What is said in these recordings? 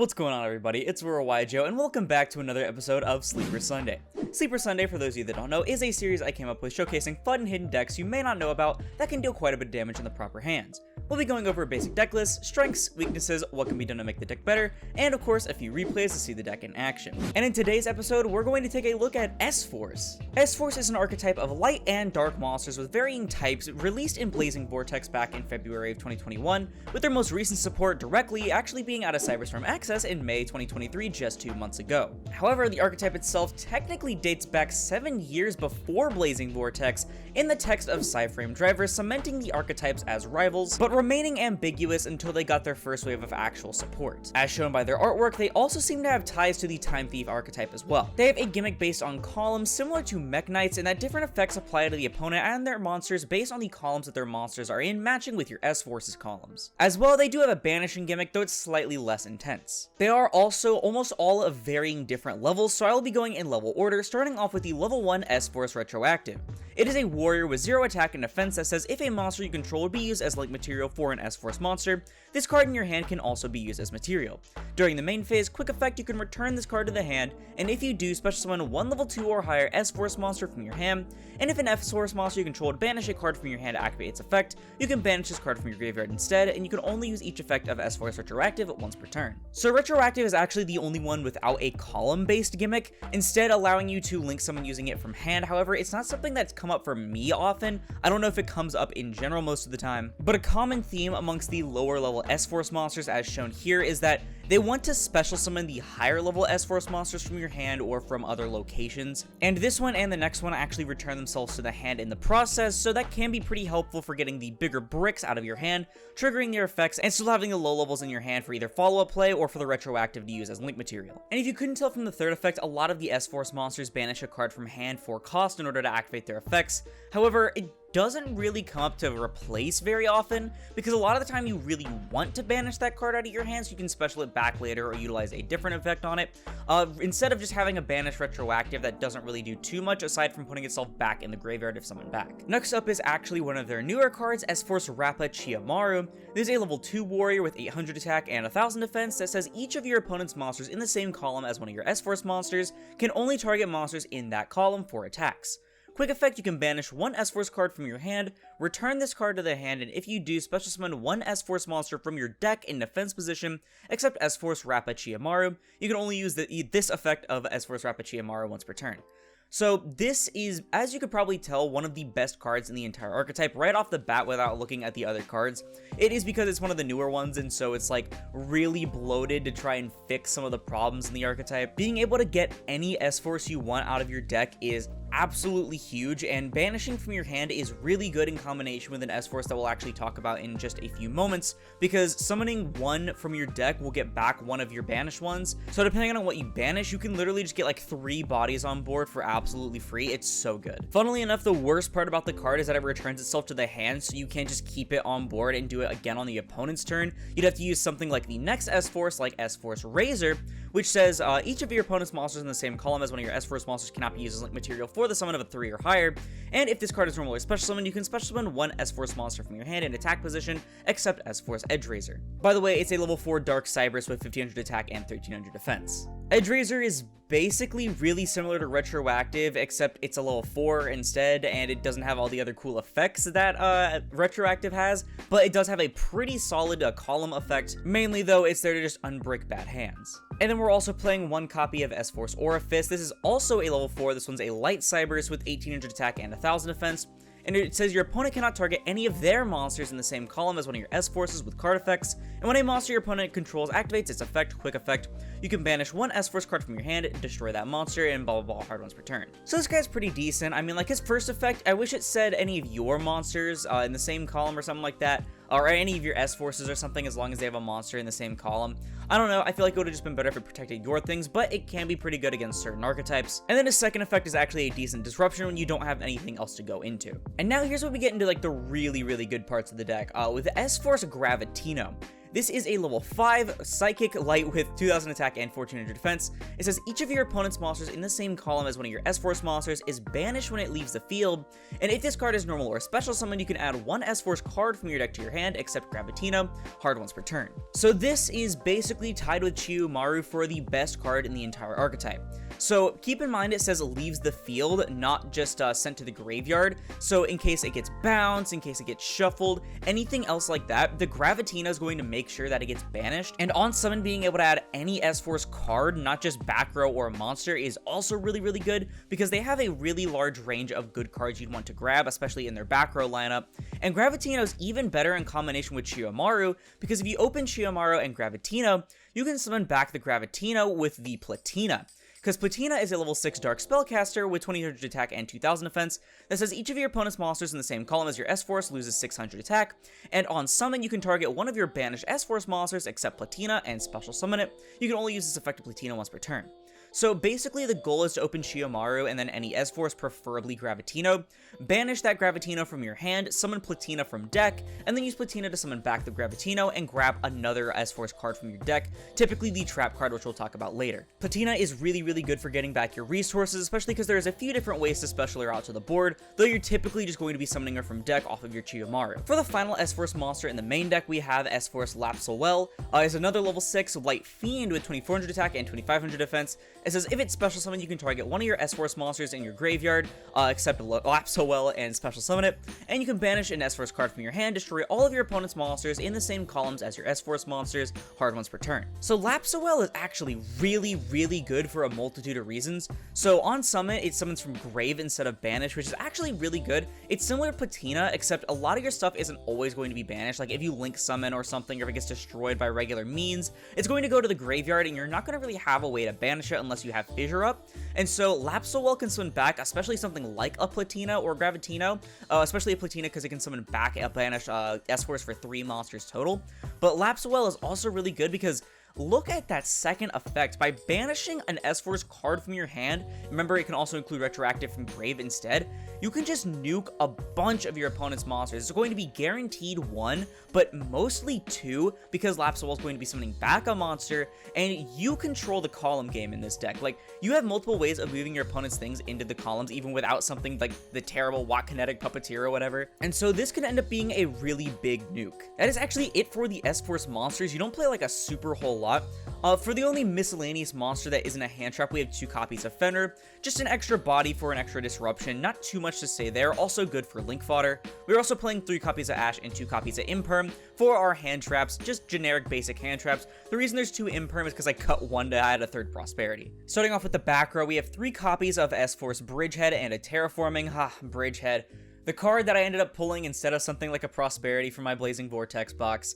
What's going on, everybody? It's Rural Joe, and welcome back to another episode of Sleeper Sunday. Sleeper Sunday, for those of you that don't know, is a series I came up with showcasing fun and hidden decks you may not know about that can deal quite a bit of damage in the proper hands. We'll be going over a basic deck list, strengths, weaknesses, what can be done to make the deck better, and of course a few replays to see the deck in action. And in today's episode, we're going to take a look at S-Force. S-Force is an archetype of light and dark monsters with varying types, released in Blazing Vortex back in February of 2021, with their most recent support directly actually being out of Cyberstorm Access in May 2023, just 2 months ago. However, the archetype itself technically dates back 7 years before Blazing Vortex in the text of PSY-Frame drivers, cementing the archetypes as rivals, but remaining ambiguous until they got their first wave of actual support. As shown by their artwork, they also seem to have ties to the Time Thief archetype as well. They have a gimmick based on columns similar to Mech Knights, in that different effects apply to the opponent and their monsters based on the columns that their monsters are in, matching with your S-Force's columns. As well, they do have a banishing gimmick, though it's slightly less intense. They are also almost all of varying different levels, so I will be going in level order, starting off with the level 1 S-Force Retroactive. It is a warrior with 0 attack and defense that says if a monster you control would be used as link material for an S-Force monster, this card in your hand can also be used as material. During the main phase, quick effect, you can return this card to the hand, and if you do, special summon one level 2 or higher S-Force monster from your hand, and if an S-Force monster you control would banish a card from your hand to activate its effect, you can banish this card from your graveyard instead, and you can only use each effect of S-Force Retroactive once per turn. So Retroactive is actually the only one without a column-based gimmick, instead allowing you to link someone using it from hand. However, it's not something that's come up for me often. I don't know if it comes up in general most of the time, but a common theme amongst the lower level S-Force monsters as shown here is that they want to special summon the higher level S-Force monsters from your hand or from other locations, and this one and the next one actually return themselves to the hand in the process, so that can be pretty helpful for getting the bigger bricks out of your hand, triggering their effects, and still having the low levels in your hand for either follow-up play or for the retroactive to use as link material. And if you couldn't tell from the third effect, a lot of the S-Force monsters banish a card from hand for cost in order to activate their effects. However, it doesn't really come up to replace very often, because a lot of the time you really want to banish that card out of your hand so you can special it back later or utilize a different effect on it, instead of just having a banish retroactive that doesn't really do too much aside from putting itself back in the graveyard if summoned back. Next up is actually one of their newer cards, S-Force Rappa Chiyomaru. This is a level 2 warrior with 800 attack and 1000 defense that says each of your opponent's monsters in the same column as one of your S-Force monsters can only target monsters in that column for attacks. Quick effect, you can banish one S-Force card from your hand, return this card to the hand, and if you do, special summon one S-Force monster from your deck in defense position, except S-Force Rappa Chiyomaru. You can only use this effect of S-Force Rappa Chiyomaru once per turn. So this is, as you could probably tell, one of the best cards in the entire archetype right off the bat without looking at the other cards. It is because it's one of the newer ones, and so it's like really bloated to try and fix some of the problems in the archetype. Being able to get any S-Force you want out of your deck is absolutely huge, and banishing from your hand is really good in combination with an S-Force that we'll actually talk about in just a few moments, because summoning one from your deck will get back one of your banished ones. So depending on what you banish, you can literally just get like 3 bodies on board for absolutely free. It's so good. Funnily enough, the worst part about the card is that it returns itself to the hand, so you can't just keep it on board and do it again on the opponent's turn. You'd have to use something like the next S-Force, like S-Force Razor, which says each of your opponent's monsters in the same column as one of your S-Force monsters cannot be used as link material for the summon of a 3 or higher, and if this card is normally special summon, you can special summon one S-Force monster from your hand in attack position, except S-Force Edge Razor. By the way, it's a level 4 Dark Cyberus with 1500 attack and 1300 defense. Edge Razor is basically really similar to Retroactive, except it's a level 4 instead, and it doesn't have all the other cool effects that Retroactive has, but it does have a pretty solid column effect. Mainly though, it's there to just unbrick bad hands. And then we're also playing one copy of S-Force Orifice. This is also a level 4, this one's a Light Cyberus with 1800 attack and 1000 defense. And it says your opponent cannot target any of their monsters in the same column as one of your S-Forces with card effects, and when a monster your opponent controls activates its effect, quick effect, you can banish one S-Force card from your hand, destroy that monster, and blah blah blah hard ones per turn. So this guy's pretty decent. I mean, like his first effect, I wish it said any of your monsters in the same column or something like that, or any of your S-Forces or something, as long as they have a monster in the same column. I don't know, I feel like it would have just been better if it protected your things, but it can be pretty good against certain archetypes. And then his second effect is actually a decent disruption when you don't have anything else to go into. And now here's where we get into like the really good parts of the deck, with S-Force Gravitino. This is a level 5 Psychic Light with 2000 attack and 1400 defense. It says each of your opponent's monsters in the same column as one of your S-Force monsters is banished when it leaves the field, and if this card is normal or special summon, you can add one S-Force card from your deck to your hand, except Gravitino, hard once per turn. So this is basically tied with Chiyomaru for the best card in the entire archetype. So keep in mind it says leaves the field, not just sent to the graveyard, so in case it gets bounced, in case it gets shuffled, anything else like that, the Gravitino is going to make sure that it gets banished. And on summon, being able to add any S-Force card, not just back row or a monster, is also really good, because they have a really large range of good cards you'd want to grab, especially in their back row lineup. And Gravitino is even better in combination with Chiyomaru, because if you open Chiyomaru and Gravitino, you can summon back the Gravitino with the Platina. Because Platina is a level 6 Dark Spellcaster with 2000 attack and 2000 defense that says each of your opponent's monsters in the same column as your S-Force loses 600 attack, and on summon you can target one of your banished S-Force monsters except Platina and special summon it. You can only use this effect of Platina once per turn. So basically the goal is to open Chiyomaru and then any S-Force, preferably Gravitino, banish that Gravitino from your hand, summon Platina from deck, and then use Platina to summon back the Gravitino and grab another S-Force card from your deck, typically the trap card, which we'll talk about later. Platina is really good for getting back your resources, especially because there's a few different ways to special her out to the board, though you're typically just going to be summoning her from deck off of your Chiyomaru. For the final S-Force monster in the main deck, we have S-Force Lapsowell. Is another level 6 Light Fiend with 2400 attack and 2500 defense. It says if it's special summon, you can target one of your S-Force monsters in your graveyard, except Lapsowell, and special summon it, and you can banish an S-Force card from your hand, destroy all of your opponent's monsters in the same columns as your S-Force monsters, hard once per turn. So Lapsowell is actually really good for a multitude of reasons. So on summon, it summons from grave instead of banish, which is actually really good. It's similar to Platina, except a lot of your stuff isn't always going to be banished. Like if you link summon or something, or if it gets destroyed by regular means, it's going to go to the graveyard, and you're not going to really have a way to banish it unless you have Fissure up. And so Lapsowell can summon back, especially something like a Platina or Gravitino, especially a Platina because it can summon back a banished S-Force for 3 monsters total. But Lapsowell is also really good because look at that second effect. By banishing an S-Force card from your hand, remember it can also include retroactive from grave instead, you can just nuke a bunch of your opponent's monsters. It's going to be guaranteed 1, but mostly 2, because Lapsowell is going to be summoning back a monster, and you control the column game in this deck. Like, you have multiple ways of moving your opponent's things into the columns, even without something like the terrible Watt Kinetic Puppeteer or whatever. And so this can end up being a really big nuke. That is actually it for the S-Force monsters. You don't play like a super whole lot. For the only miscellaneous monster that isn't a hand trap, we have 2 copies of Fenrir, just an extra body for an extra disruption, not too much to say there, also good for link fodder. We're also playing 3 copies of Ash and 2 copies of Imperm for our hand traps, just generic basic hand traps. The reason there's 2 Imperm is because I cut 1 to add a 3rd Prosperity. Starting off with the back row, we have 3 copies of S-Force Bridgehead and a Terraforming. Bridgehead. The card that I ended up pulling instead of something like a Prosperity from my Blazing Vortex box.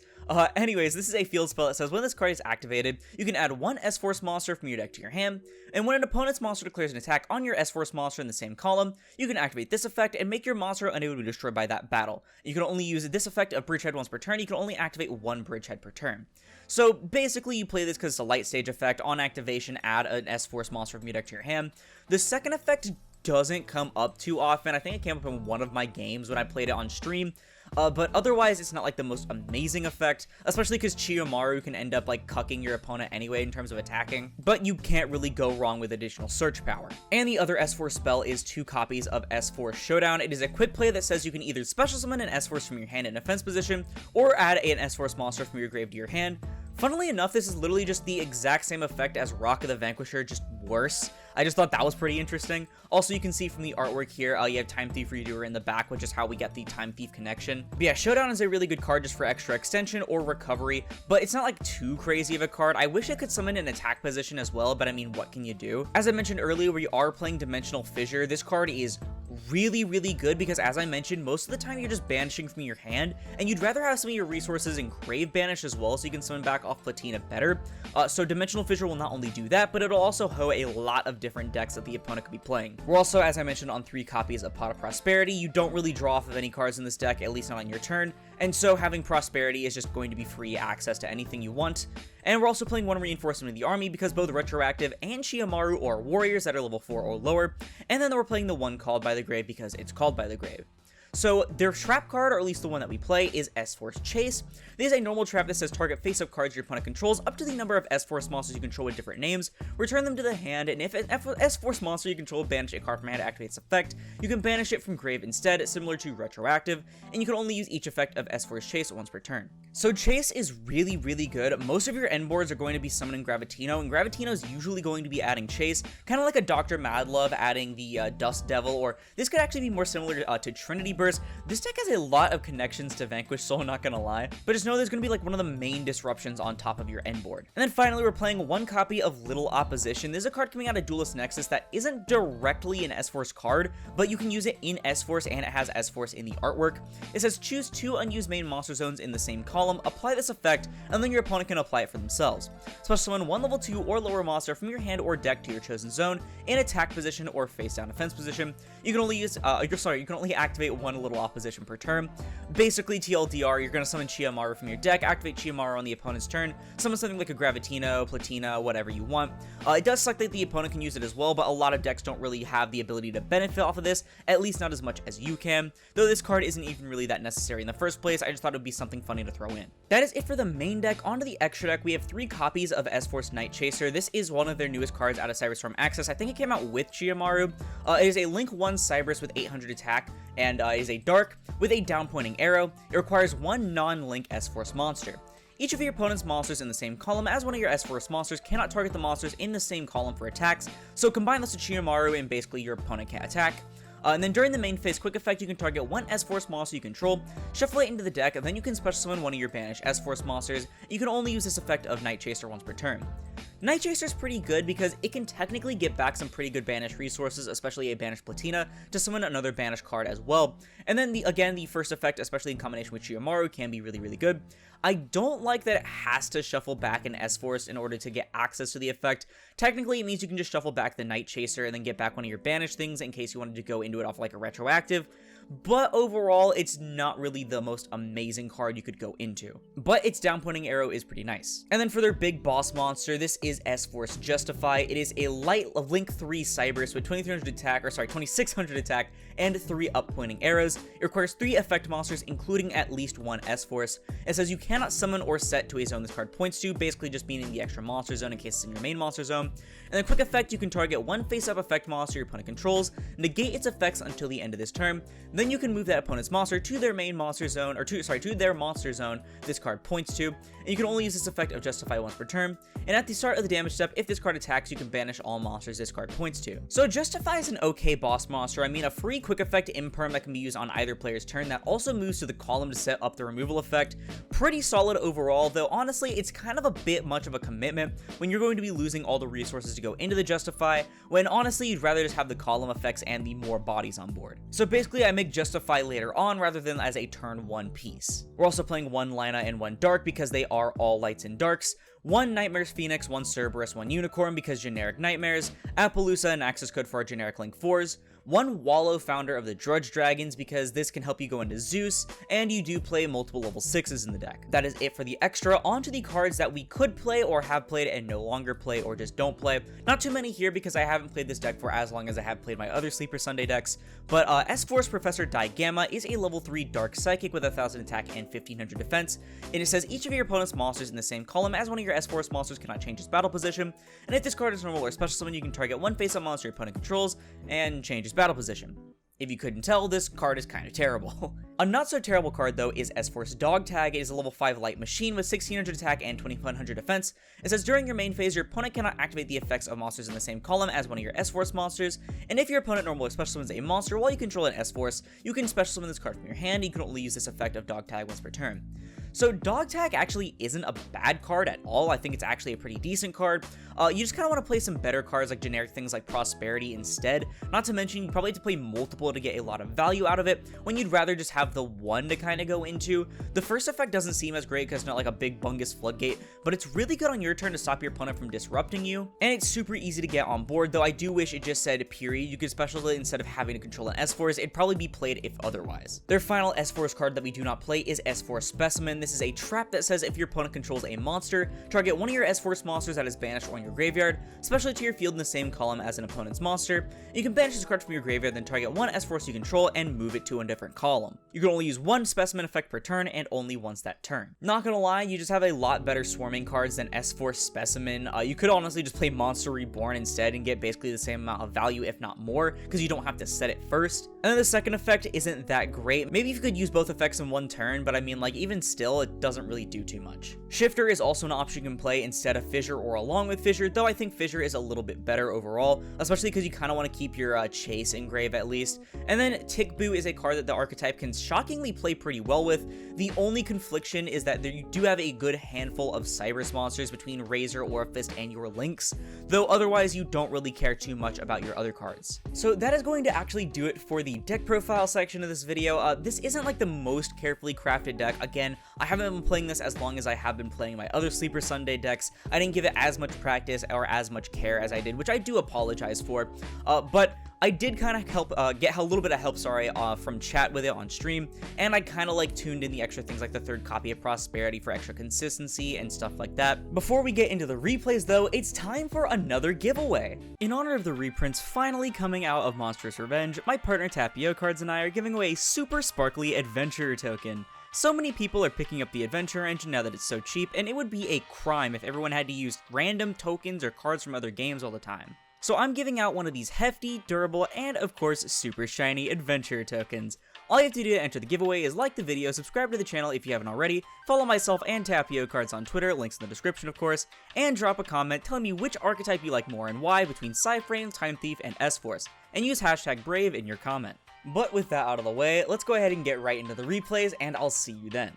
Anyways, this is a field spell that says when this card is activated, you can add 1 S-Force monster from your deck to your hand, and when an opponent's monster declares an attack on your S-Force monster in the same column, you can activate this effect and make your monster unable to be destroyed by that battle. You can only use this effect of Bridgehead once per turn. You can only activate 1 Bridgehead per turn. So basically you play this because it's a light stage effect. On activation, add an S-Force monster from your deck to your hand. The second effect doesn't come up too often. I think it came up in one of my games when I played it on stream. But otherwise, it's not like the most amazing effect, especially because Chiyomaru can end up like cucking your opponent anyway in terms of attacking, but you can't really go wrong with additional search power. And the other S-Force spell is 2 copies of S-Force Showdown. It is a quick play that says you can either special summon an S-Force from your hand in defense position, or add an S-Force monster from your grave to your hand. Funnily enough, this is literally just the exact same effect as Rock of the Vanquisher, just worse. I just thought that was pretty interesting. Also, you can see from the artwork here, you have Time Thief Redoer in the back, which is how we get the Time Thief connection. But yeah, Showdown is a really good card just for extra extension or recovery, but it's not like too crazy of a card. I wish it could summon an attack position as well, but I mean, what can you do? As I mentioned earlier, we are playing Dimensional Fissure. This card is really good because, as I mentioned, most of the time you're just banishing from your hand, and you'd rather have some of your resources in grave banished as well, so you can summon back off Platina better. So Dimensional Fissure will not only do that, but it'll also hoe a lot of different decks that the opponent could be playing. We're also, as I mentioned, on 3 copies of Pot of Prosperity. You don't really draw off of any cards in this deck, at least not on your turn, and so having Prosperity is just going to be free access to anything you want. And we're also playing 1 Reinforcement of the Army because both Retroactive and Chiyomaru are warriors that are level 4 or lower, and then we're playing the 1 Called by the Grave because it's Called by the Grave. So their trap card, or at least the one that we play, is S-Force Chase. This is a normal trap that says target face-up cards your opponent controls up to the number of S-Force monsters you control with different names, return them to the hand, and if an S-Force monster you control banish a card from hand to activate its effect, you can banish it from grave instead, similar to retroactive, and you can only use each effect of S-Force Chase once per turn. So Chase is really good. Most of your end boards are going to be summoning Gravitino, and Gravitino is usually going to be adding Chase, kind of like a Dr. Madlove adding the Dust Devil, or this could actually be more similar to Trinity Burst. This deck has a lot of connections to Vanquish Soul, not gonna lie, but just know there's gonna be like one of the main disruptions on top of your end board. And then finally, we're playing one copy of Little Opposition. There's a card coming out of Duelist Nexus that isn't directly an S-Force card, but you can use it in S-Force, and it has S-Force in the artwork. It says choose 2 unused main monster zones in the same column, apply this effect, and then your opponent can apply it for themselves. Special summon 1 level 2 or lower monster from your hand or deck to your chosen zone in attack position or face down defense position. You can only use, you can only activate 1 Little Opposition per turn. Basically, TLDR, you're going to summon Chiyomaru from your deck, activate Chiyomaru on the opponent's turn, summon something like a Gravitino, Platina, whatever you want. It does suck that the opponent can use it as well, but a lot of decks don't really have the ability to benefit off of this, at least not as much as you can, though this card isn't even really that necessary in the first place. I just thought it would be something funny to throw in. That is it for the main deck. Onto the extra deck, we have 3 copies of S-Force Night Chaser. This is one of their newest cards out of Cyberstorm Access. I think it came out with Chiyomaru. It is a Link 1 Cyberus with 800 attack, and is a dark with a down pointing arrow. It requires 1 non-Link S-Force monster. Each of your opponent's monsters in the same column as one of your S-Force monsters cannot target the monsters in the same column for attacks, so combine this with Chiyomaru and basically your opponent can't attack. And then during the main phase quick effect, you can target 1 S-Force monster you control, shuffle it into the deck, and then you can special summon one of your banished S-Force monsters. You can only use this effect of Night Chaser once per turn. Night Chaser is pretty good because it can technically get back some pretty good banished resources, especially a banished Platina, to summon another banished card as well. And then the first effect, especially in combination with Chiyomaru, can be really good. I don't like that it has to shuffle back an S-Force in order to get access to the effect. Technically, it means you can just shuffle back the Night Chaser and then get back one of your banished things in case you wanted to go into it off like a retroactive. But overall, it's not really the most amazing card you could go into. But its down pointing arrow is pretty nice. And then for their big boss monster, this is S-Force Justify. It is a light Link 3 Cyberus with 2600 attack and 3 up pointing arrows. It requires 3 effect monsters, including at least 1 S-Force. It says you cannot summon or set to a zone this card points to, basically just meaning the extra monster zone in case it's in your main monster zone. And then quick effect, you can target 1 face-up effect monster your opponent controls, negate its effects until the end of this turn. Then you can move that opponent's monster to their main monster zone, or to their monster zone this card points to, and you can only use this effect of Justify once per turn. And at the start of the damage step, if this card attacks, you can banish all monsters this card points to. So Justify is an okay boss monster. I mean, a free quick effect imperm that can be used on either player's turn that also moves to the column to set up the removal effect. Pretty solid overall, though honestly, it's kind of a bit much of a commitment when you're going to be losing all the resources to go into the Justify, when honestly, you'd rather just have the column effects and the more bodies on board. So basically, I make Justify later on rather than as a turn 1 piece. We're also playing 1 Lina and 1 Dark because they are all lights and darks. 1 Nightmares Phoenix, 1 Cerberus, 1 Unicorn because generic Nightmares, Appaloosa and access code for our generic Link 4s, 1 Wallow, founder of the Drudge Dragons because this can help you go into Zeus, and you do play multiple level 6s in the deck. That is it for the extra. On to the cards that we could play or have played and no longer play or just don't play. Not too many here because I haven't played this deck for as long as I have played my other Sleeper Sunday decks, but S-Force Professor Digamma is a level 3 Dark Psychic with 1000 attack and 1500 defense, and it says each of your opponent's monsters in the same column as one of your S-Force monsters cannot change its battle position, and if this card is normal or special summon, you can target 1 face-up monster your opponent controls and change its battle position. If you couldn't tell, this card is kind of terrible. A not so terrible card though is S-Force Dog Tag. It is a level 5 light machine with 1600 attack and 2100 defense. It says during your main phase, your opponent cannot activate the effects of monsters in the same column as one of your S-Force monsters, and if your opponent normally special summons a monster while you control an S-Force, you can special summon this card from your hand. You can only use this effect of Dog Tag once per turn. So Dog Tag actually isn't a bad card at all. I think it's actually a pretty decent card. You just kind of want to play some better cards like generic things like Prosperity instead. Not to mention, you probably have to play multiple to get a lot of value out of it, when you'd rather just have the one to kind of go into. The first effect doesn't seem as great because it's not like a big bungus floodgate, but it's really good on your turn to stop your opponent from disrupting you, and it's super easy to get on board, though I do wish it just said period. You could special it instead of having to control an S-Force. It'd probably be played if otherwise. Their final S-Force card that we do not play is S-Force Specimen. this is a trap that says if your opponent controls a monster, target one of your S-Force monsters that is banished or in your graveyard, specially to your field in the same column as an opponent's monster. You can banish this card from your graveyard, then target one S-Force you control and move it to a different column. You can only use one specimen effect per turn and only once that turn. Not gonna lie, you just have a lot better swarming cards than S-Force Specimen. You could honestly just play Monster Reborn instead and get basically the same amount of value, if not more, because you don't have to set it first. And then the second effect isn't that great. Maybe you could use both effects in one turn, but I mean, like, even still, it doesn't really do too much. Shifter is also an option you can play instead of Fissure or along with Fissure, though I think Fissure is a little bit better overall, especially because you kind of want to keep your Chase in grave at least. And then Tickboo is a card that the archetype can shockingly play pretty well with. The only confliction is that you do have a good handful of Cyrus monsters between Razor, Orifist, and your Lynx, though otherwise you don't really care too much about your other cards. So that is going to actually do it for the deck profile section of this video. This isn't like the most carefully crafted deck. Again, I haven't been playing this as long as I have been playing my other Sleeper Sunday decks. I didn't give it as much practice or as much care as I did, which I do apologize for, but I did kind of help get a little bit of help, from chat with it on stream, and I kind of like tuned in the extra things like the third copy of Prosperity for extra consistency and stuff like that. Before we get into the replays though, it's time for another giveaway. In honor of the reprints finally coming out of Monstrous Revenge, my partner TAPIOCARDS and I are giving away a super sparkly adventurer token. So many people are picking up the adventure engine now that it's so cheap, and it would be a crime if everyone had to use random tokens or cards from other games all the time. So I'm giving out one of these hefty, durable, and of course super shiny adventure tokens. All you have to do to enter the giveaway is like the video, subscribe to the channel if you haven't already, follow myself and TAPIOCARDS on Twitter, links in the description of course, and drop a comment telling me which archetype you like more and why between PSY-Frame, Time Thief, and S-Force, and use hashtag Brave in your comment. But with that out of the way, let's go ahead and get right into the replays, and I'll see you then.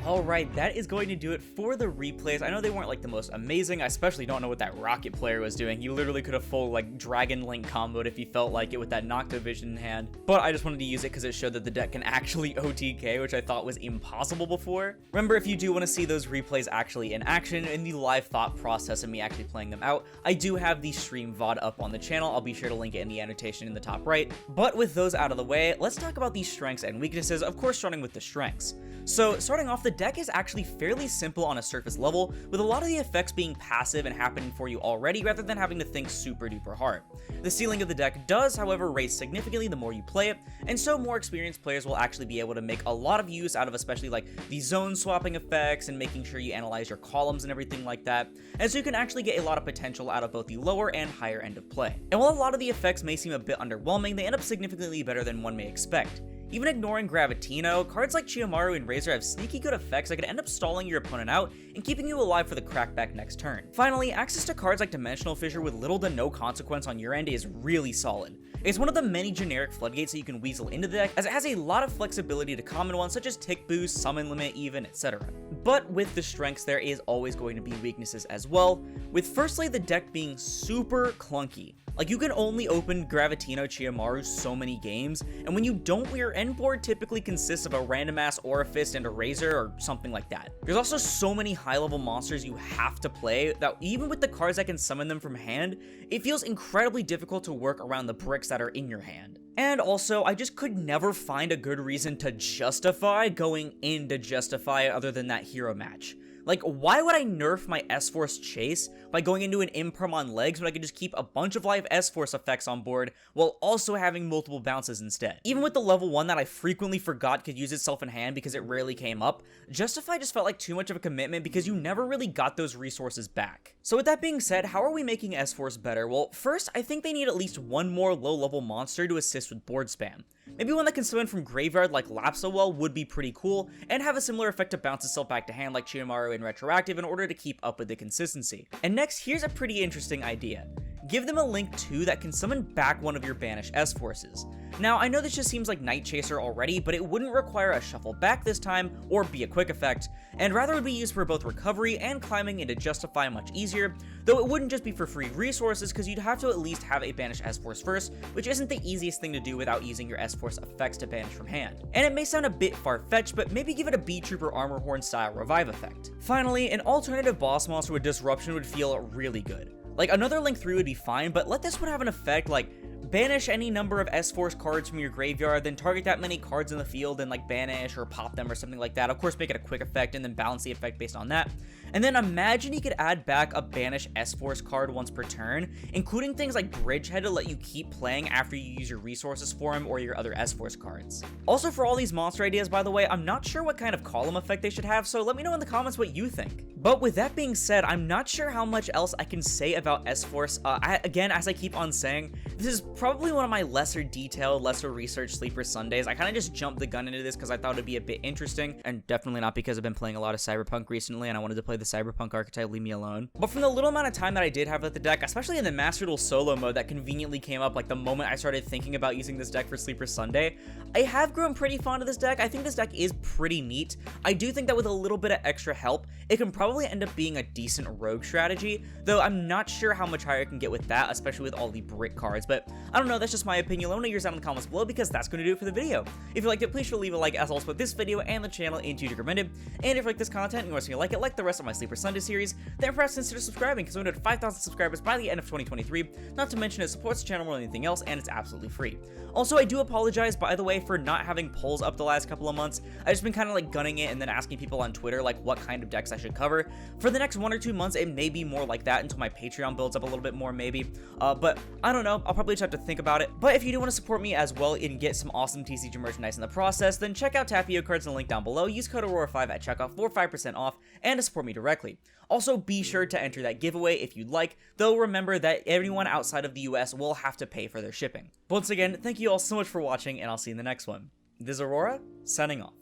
Alright, that is going to do it for the replays. I know they weren't like the most amazing. I especially don't know what that rocket player was doing. He literally could have full like Dragon Link comboed if he felt like it with that Nocto Vision in hand. But I just wanted to use it because it showed that the deck can actually OTK, which I thought was impossible before. Remember, if you do want to see those replays actually in action and the live thought process of me actually playing them out, I do have the stream VOD up on the channel. I'll be sure to link it in the annotation in the top right. But with those out of the way, let's talk about the strengths and weaknesses, of course starting with the strengths. So starting off, the deck is actually fairly simple on a surface level, with a lot of the effects being passive and happening for you already rather than having to think super duper hard. The ceiling of the deck does, however, raise significantly the more you play it, and so more experienced players will actually be able to make a lot of use out of especially like the zone swapping effects and making sure you analyze your columns and everything like that, and so you can actually get a lot of potential out of both the lower and higher end of play. And while a lot of the effects may seem a bit underwhelming, they end up significantly better than one may expect. Even ignoring Gravitino, cards like Chiyomaru and Razor have sneaky good effects that could end up stalling your opponent out and keeping you alive for the crackback next turn. Finally, access to cards like Dimensional Fissure with little to no consequence on your end is really solid. It's one of the many generic floodgates that you can weasel into the deck, as it has a lot of flexibility to common ones such as Tick Boost, Summon Limit even, etc. But with the strengths, there is always going to be weaknesses as well, with firstly the deck being super clunky. Like, you can only open Gravitino Chiyomaru so many games, and when you don't, your end board typically consists of a random ass Aurifist and a Razor or something like that. There's also so many high level monsters you have to play that even with the cards that can summon them from hand, it feels incredibly difficult to work around the bricks that are in your hand. And also, I just could never find a good reason to justify going into Justify other than that hero match. Like, why would I nerf my S-Force Chase by going into an Imperm on legs when I could just keep a bunch of live S-Force effects on board while also having multiple bounces instead? Even with the level 1 that I frequently forgot could use itself in hand because it rarely came up, Justify just felt like too much of a commitment because you never really got those resources back. So with that being said, how are we making S-Force better? Well, first, I think they need at least one more low-level monster to assist with board spam. Maybe one that can summon from graveyard like Lapsowell would be pretty cool, and have a similar effect to bounce itself back to hand like Chiyomaru in Retroactive in order to keep up with the consistency. And next, here's a pretty interesting idea. Give them a Link 2 that can summon back one of your banished S-Forces. Now, I know this just seems like Night Chaser already, but it wouldn't require a shuffle back this time, or be a quick effect, and rather would be used for both recovery and climbing into Justify much easier, though it wouldn't just be for free resources because you'd have to at least have a banished S-Force first, which isn't the easiest thing to do without using your S-Force effects to banish from hand. And it may sound a bit far-fetched, but maybe give it a B-Trooper Armor Horn style revive effect. Finally, an alternative boss monster with Disruption would feel really good. Like, another Link 3 would be fine, but let this one have an effect like banish any number of S-Force cards from your graveyard, then target that many cards in the field and like banish or pop them or something like that. Of course, make it a quick effect and then balance the effect based on that. And then imagine you could add back a banish S-Force card once per turn, including things like Bridgehead to let you keep playing after you use your resources for him or your other S-Force cards. Also, for all these monster ideas, by the way, I'm not sure what kind of column effect they should have, so let me know in the comments what you think. But with that being said, I'm not sure how much else I can say about S-Force. Again, as I keep on saying, this is probably one of my lesser detailed, lesser researched Sleeper Sundays. I kind of just jumped the gun into this because I thought it'd be a bit interesting, and definitely not because I've been playing a lot of Cyberpunk recently and I wanted to play the Cyberpunk archetype, leave me alone. But from the little amount of time that I did have with the deck, especially in the Master Duel solo mode that conveniently came up like the moment I started thinking about using this deck for Sleeper Sunday, I have grown pretty fond of this deck. I think this deck is pretty neat. I do think that with a little bit of extra help, it can probably end up being a decent rogue strategy, though I'm not sure how much higher I can get with that, especially with all the brick cards. But I don't know, that's just my opinion. Let me know yours down in the comments below, because that's going to do it for the video. If you liked it, please sure to leave a like, as well as put this video and the channel into recommended. And if you like this content and you want to see me like the rest of my Sleeper Sunday series, then perhaps consider subscribing, because we're going to 5,000 subscribers by the end of 2023. Not to mention it supports the channel more than anything else, and it's absolutely free. Also, I do apologize, by the way, for not having polls up the last couple of months. I've just been kind of like gunning it and then asking people on Twitter like what kind of decks I should cover. For the next 1 or 2 months, it may be more like that until my Patreon builds up a little bit more, maybe. But I don't know, I'll probably just have to think about it. But if you do want to support me as well and get some awesome TCG merchandise in the process, then check out TAPIOCARDS in the link down below. Use code Aurora5 at checkout for 5% off and to support me directly. Also, be sure to enter that giveaway if you'd like, though remember that everyone outside of the US will have to pay for their shipping. Once again, thank you all so much for watching, and I'll see you in the next one. This is Aurora, signing off.